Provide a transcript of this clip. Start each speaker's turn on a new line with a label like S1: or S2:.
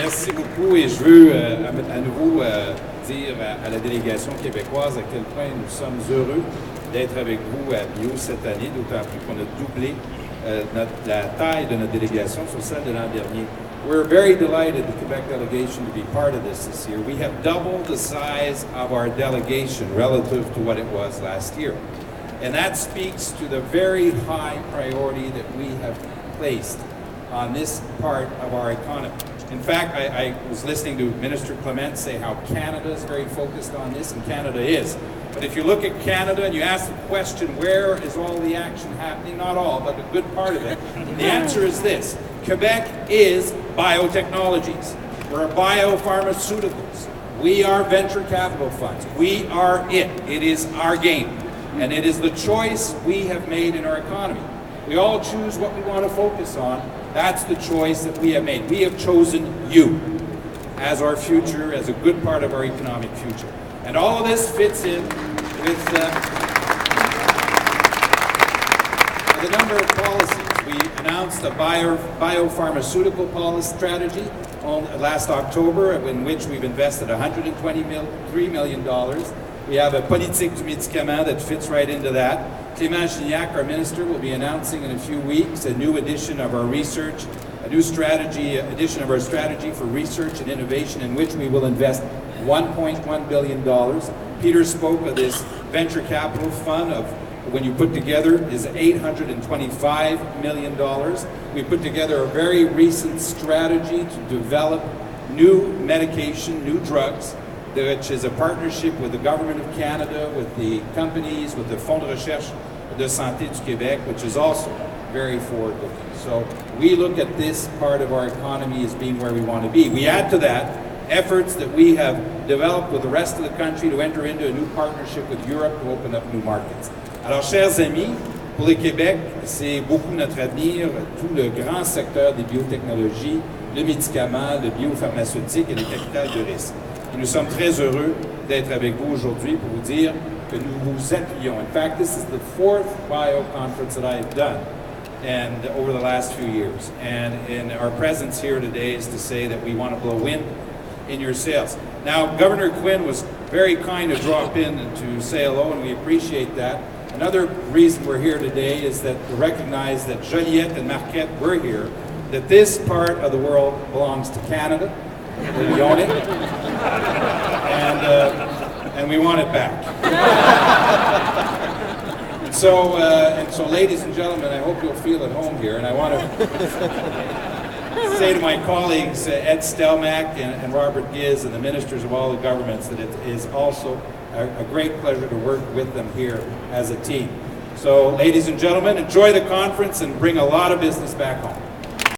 S1: Merci beaucoup et je veux à nouveau dire à la délégation québécoise à quel point nous sommes heureux d'être avec vous à Bio cette année, d'autant plus qu'on a doublé la taille de notre délégation sur celle de l'an dernier. We're very delighted, the Quebec delegation, to be part of this year. We have doubled the size of our delegation relative to what it was last year. And that speaks to the very high priority that we have placed on this part of our economy. In fact, I was listening to Minister Clement say how Canada is very focused on this, and Canada is. But if you look at Canada and you ask the question, where is all the action happening? Not all, but a good part of it. The answer is this. Quebec is biotechnologies. We're biopharmaceuticals. We are venture capital funds. We are it. It is our game. And it is the choice we have made in our economy. We all choose what we want to focus on. That's the choice that we have made. We have chosen you as our future, as a good part of our economic future. And all of this fits in with a number of policies. We announced a biopharmaceutical policy strategy last October, in which we've invested $123 million. We have a politique du médicament that fits right into that. Clément Gignac, our minister, will be announcing in a few weeks a new edition of our research, a new edition of our strategy for research and innovation, in which we will invest $1.1 billion. Peter spoke of this venture capital fund of, when you put together, is $825 million. We put together a very recent strategy to develop new medication, new drugs, which is a partnership with the Government of Canada, with the companies, with the Fonds de Recherche de Santé du Québec, which is also very forward-looking. So we look at this part of our economy as being where we want to be. We add to that efforts that we have developed with the rest of the country to enter into a new partnership with Europe to open up new markets. Alors, chers amis, pour le Québec, c'est beaucoup notre avenir, tout le grand secteur des biotechnologies, le médicament, le biopharmaceutique et le capital de risque. Et nous sommes très heureux d'être avec vous aujourd'hui pour vous dire que nous vous appuyons. In fact, this is the fourth bio conference that I have done and over the last few years. And our presence here today is to say that we want to blow wind in your sails. Now, Governor Quinn was very kind to drop in and to say hello, and we appreciate that. Another reason we're here today is that to recognize that Joliette and Marquette were here, that this part of the world belongs to Canada, that we own it, and we want it back. And so, ladies and gentlemen, I hope you'll feel at home here, and I want to say to my colleagues, Ed Stelmach and Robert Giz, and the ministers of all the governments, that it is also a great pleasure to work with them here as a team. So, ladies and gentlemen, enjoy the conference and bring a lot of business back home.